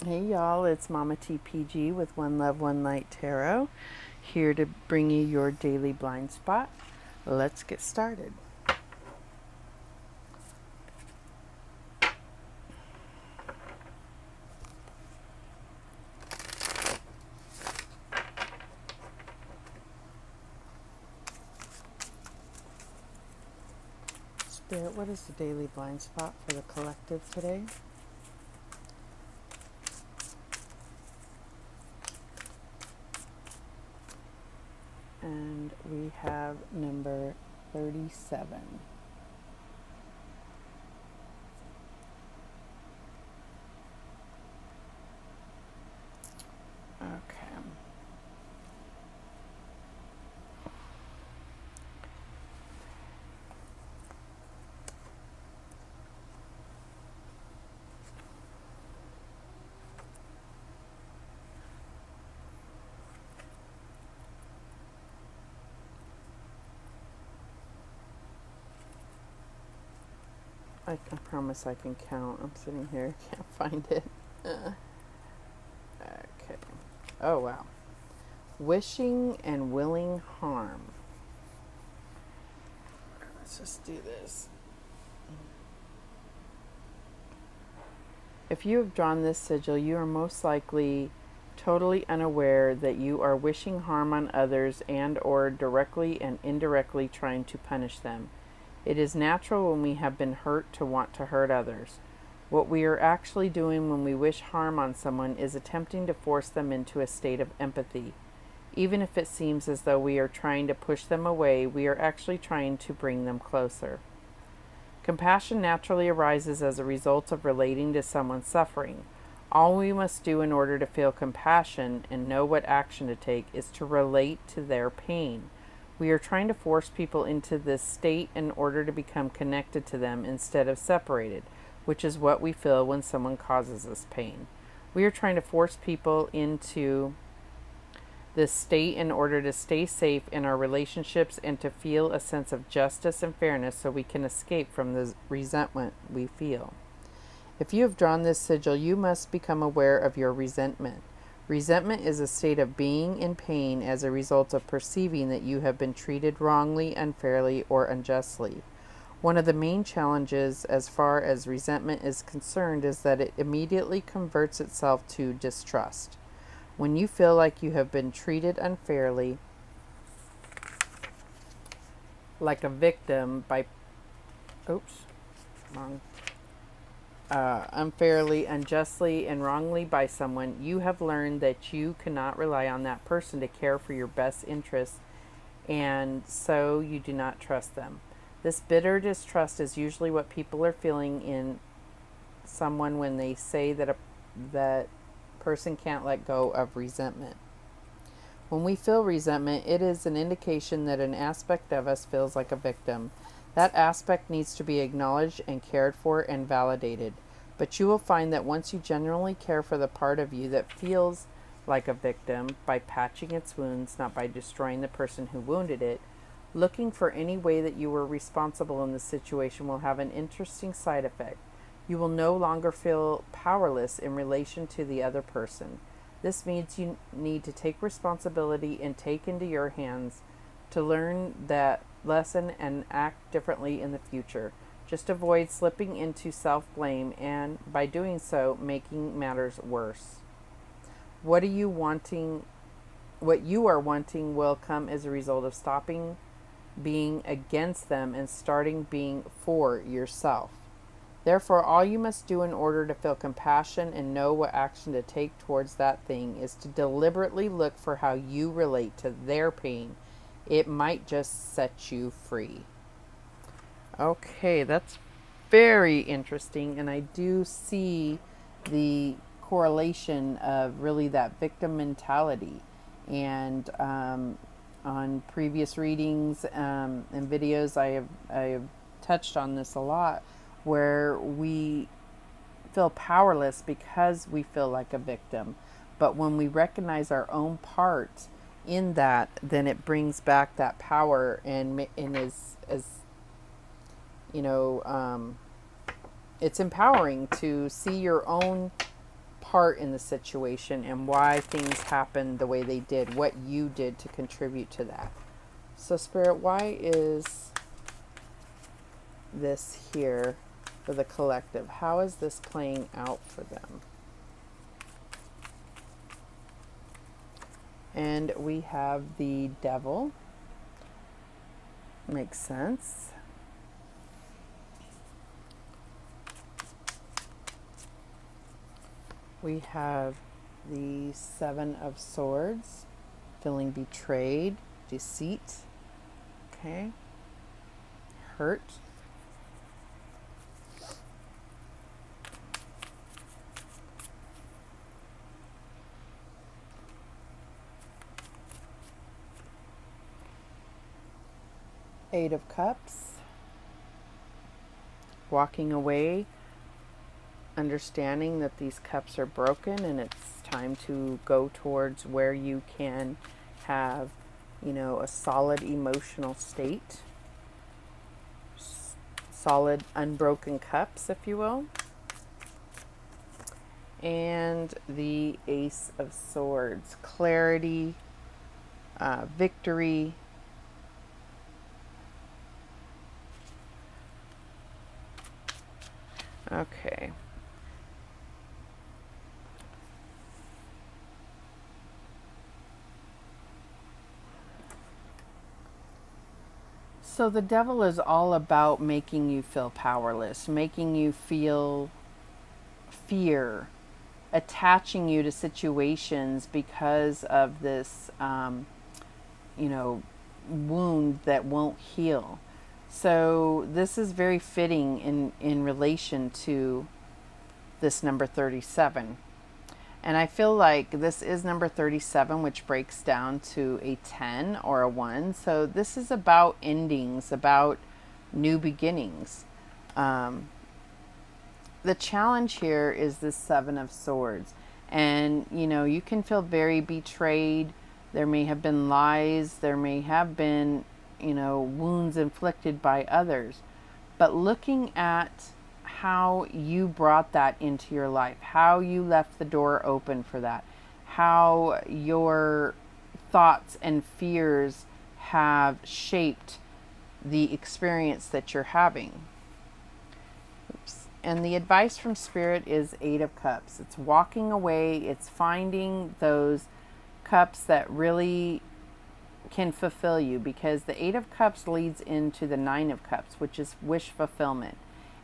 Hey y'all, it's Mama TPG with One Love, One Light Tarot, here to bring you your daily blind spot. Let's get started. Spirit, what is the daily blind spot for the collective today? And we have number 37. Okay. I promise I can count. I'm sitting here, can't find it. Okay. Oh, wow. Wishing and willing harm. Let's just do this. If you have drawn this sigil, you are most likely totally unaware that you are wishing harm on others and or directly and indirectly trying to punish them. It is natural when we have been hurt to want to hurt others. What we are actually doing when we wish harm on someone is attempting to force them into a state of empathy. Even if it seems as though we are trying to push them away, we are actually trying to bring them closer. Compassion naturally arises as a result of relating to someone's suffering. All we must do in order to feel compassion and know what action to take is to relate to their pain. We are trying to force people into this state in order to become connected to them instead of separated, which is what we feel when someone causes us pain. We are trying to force people into this state in order to stay safe in our relationships and to feel a sense of justice and fairness so we can escape from the resentment we feel. If you have drawn this sigil, you must become aware of your resentment. Resentment is a state of being in pain as a result of perceiving that you have been treated wrongly, unfairly, or unjustly. One of the main challenges as far as resentment is concerned is that it immediately converts itself to distrust. When you feel like you have been treated unfairly, like a victim unfairly, unjustly, and wrongly by someone, you have learned that you cannot rely on that person to care for your best interests, and so you do not trust them. This bitter distrust is usually what people are feeling in someone when they say that that person can't let go of resentment. When we feel resentment, it is an indication that an aspect of us feels like a victim. That aspect needs to be acknowledged and cared for and validated. But you will find that once you genuinely care for the part of you that feels like a victim, by patching its wounds, not by destroying the person who wounded it, looking for any way that you were responsible in the situation will have an interesting side effect. You will no longer feel powerless in relation to the other person. This means you need to take responsibility and take into your hands to learn that lesson and act differently in the future. Just avoid slipping into self-blame and, by doing so, making matters worse. What you are wanting will come as a result of stopping being against them and starting being for yourself. Therefore, all you must do in order to feel compassion and know what action to take towards that thing is to deliberately look for how you relate to their pain. It might just set you free. Okay, that's very interesting, and I do see the correlation of really that victim mentality. And on previous readings and videos, I have touched on this a lot, where we feel powerless because we feel like a victim. But when we recognize our own part in that, then it brings back that power and is it's empowering to see your own part in the situation and why things happened the way they did, what you did to contribute to that. So Spirit, why is this here for the collective? How is this playing out for them? And we have the Devil. Makes sense. We have the Seven of Swords, feeling betrayed, deceit, okay, hurt. Eight of Cups, walking away, understanding that these cups are broken and it's time to go towards where you can have, you know, a solid emotional state. Solid, unbroken cups, if you will. And the Ace of Swords, clarity, victory. Okay. So the Devil is all about making you feel powerless, making you feel fear, attaching you to situations because of this, you know, wound that won't heal. So this is very fitting in relation to this number 37. And I feel like this is number 37, which breaks down to a 10 or a 1. So this is about endings, about new beginnings. The challenge here is the Seven of Swords. And, you know, you can feel very betrayed. There may have been lies. There may have been, you know, wounds inflicted by others. But looking at how you brought that into your life, how you left the door open for that, how your thoughts and fears have shaped the experience that you're having. Oops. And the advice from Spirit is Eight of Cups. It's walking away. It's finding those cups that really can fulfill you, because the Eight of Cups leads into the Nine of Cups, which is wish fulfillment.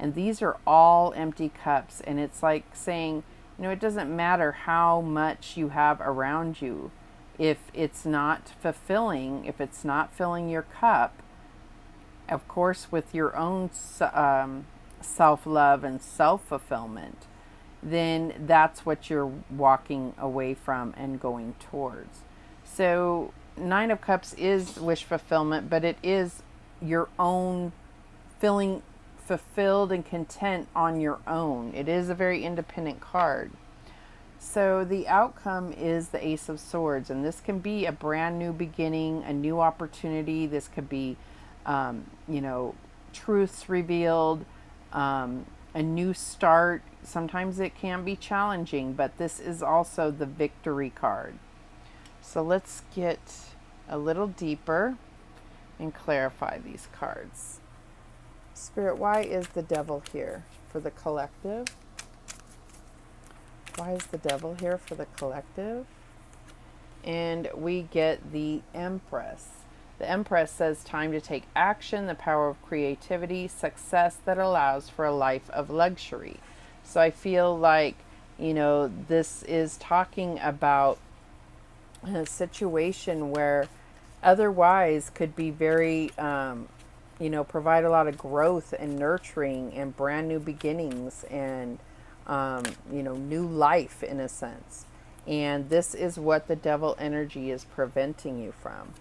And these are all empty cups. And it's like saying, you know, it doesn't matter how much you have around you. If it's not fulfilling, if it's not filling your cup, of course, with your own self-love and self-fulfillment, then that's what you're walking away from and going towards. So Nine of Cups is wish fulfillment, but it is your own feeling fulfilled and content on your own. It is a very independent card. So the outcome is the Ace of Swords, and this can be a brand new beginning, a new opportunity. This could be, you know, truths revealed, a new start. Sometimes it can be challenging, but this is also the victory card. So let's get a little deeper and clarify these cards. Spirit, why is the Devil here for the collective? Why is the Devil here for the collective? And we get the Empress. The Empress says time to take action, the power of creativity, success that allows for a life of luxury. So I feel like, you know, this is talking about a situation where otherwise could be very, you know, provide a lot of growth and nurturing and brand new beginnings and, you know, new life in a sense. And this is what the Devil energy is preventing you from.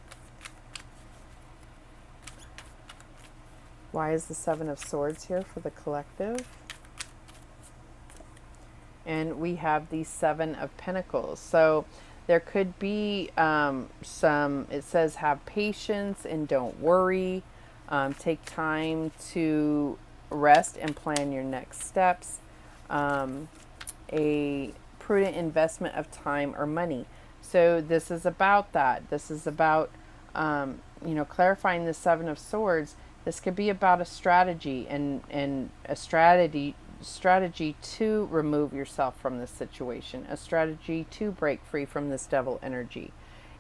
Why is the Seven of Swords here for the collective? And we have the Seven of Pentacles. So there could be some, it says have patience and don't worry. Take time to rest and plan your next steps. A imprudent investment of time or money. So this is about that. This is about, clarifying the Seven of Swords. This could be about a strategy and a strategy to remove yourself from this situation, a strategy to break free from this devil energy.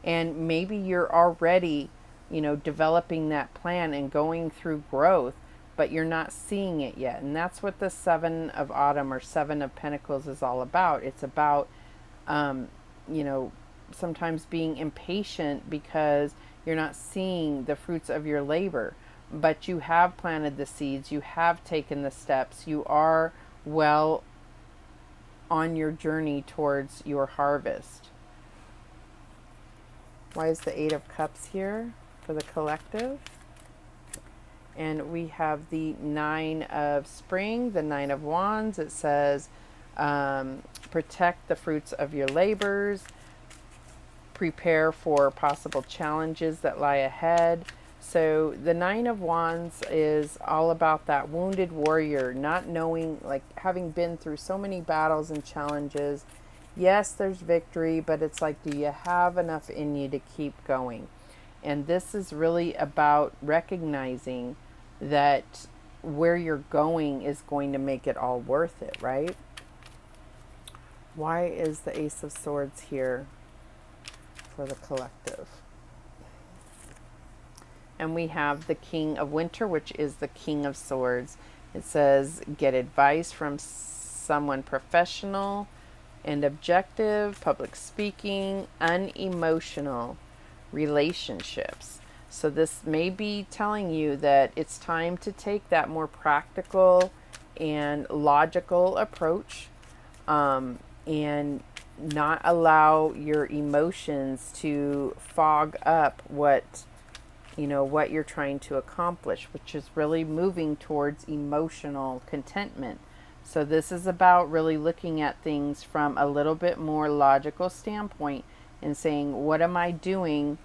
And maybe you're already, developing that plan and going through growth, but you're not seeing it yet. And that's what the Seven of Autumn or Seven of Pentacles is all about. It's about, sometimes being impatient because you're not seeing the fruits of your labor. But you have planted the seeds, you have taken the steps, you are well on your journey towards your harvest. Why is the Eight of Cups here for the collective? And we have the Nine of Spring, the Nine of Wands. It says, protect the fruits of your labors, prepare for possible challenges that lie ahead. So the Nine of Wands is all about that wounded warrior, not knowing, like having been through so many battles and challenges. Yes, there's victory, but it's like, do you have enough in you to keep going? And this is really about recognizing that where you're going is going to make it all worth it, right? Why is the Ace of Swords here for the collective? And we have the King of Winter, which is the King of Swords. It says, get advice from someone professional and objective, public speaking, unemotional relationships. So this may be telling you that it's time to take that more practical and logical approach, and not allow your emotions to fog up what you're trying to accomplish, which is really moving towards emotional contentment. So this is about really looking at things from a little bit more logical standpoint and saying, what am I doing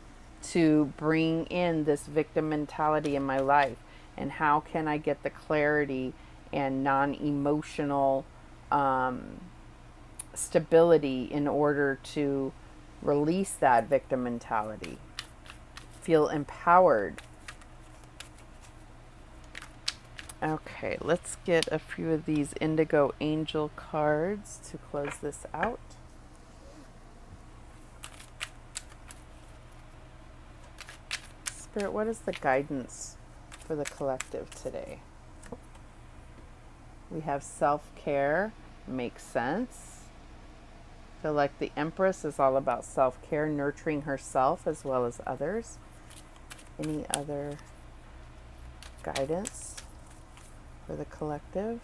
to bring in this victim mentality in my life? And how can I get the clarity and non-emotional stability in order to release that victim mentality? Feel empowered. Okay, let's get a few of these Indigo Angel cards to close this out. Spirit, what is the guidance for the collective today? We have self-care. Makes sense. I feel like the Empress is all about self-care, nurturing herself as well as others. Any other guidance for the collective?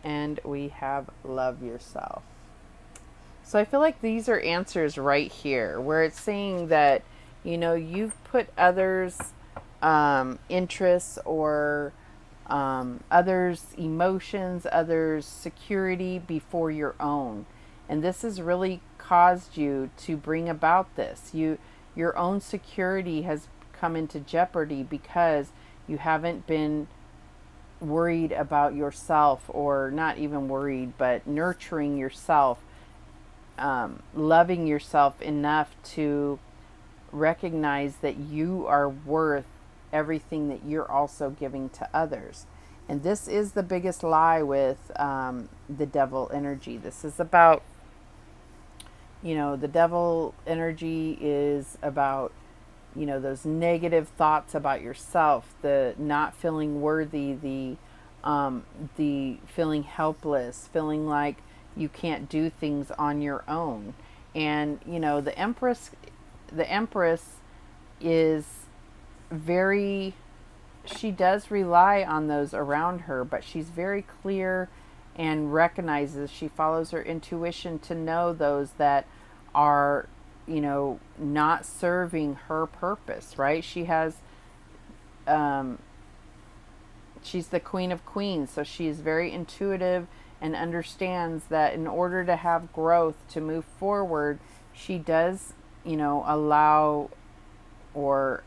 And we have love yourself. So I feel like these are answers right here, where it's saying that, you've put others' interests or others' emotions, others' security before your own. And this has really caused you to bring about this. Your own security has come into jeopardy because you haven't been worried about yourself, or not even worried, but nurturing yourself, loving yourself enough to recognize that you are worth everything that you're also giving to others. And this is the biggest lie with the devil energy. This is about, the devil energy is about, those negative thoughts about yourself, the not feeling worthy, the feeling helpless, feeling like you can't do things on your own. And, the Empress is she does rely on those around her, but she's very clear and recognizes, she follows her intuition to know those that are, not serving her purpose, right? She has, she's the Queen of Queens, so she's very intuitive and understands that in order to have growth, to move forward, she does, allow or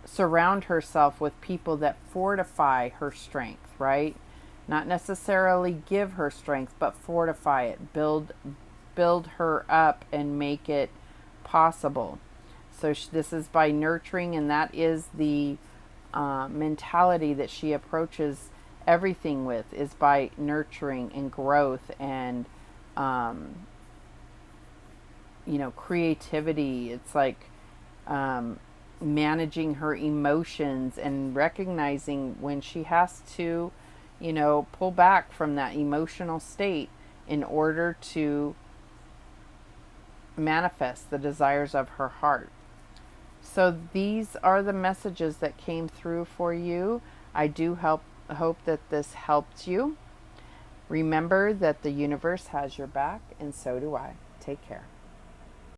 surround herself with people that fortify her strength, right? Not necessarily give her strength, but fortify it, build her up and make it possible. So this is by nurturing, and that is the mentality that she approaches everything with, is by nurturing and growth and creativity. It's like managing her emotions and recognizing when she has to pull back from that emotional state in order to manifest the desires of her heart. So these are the messages that came through for you. I do hope that this helped you. Remember that the universe has your back, and so do I. Take care.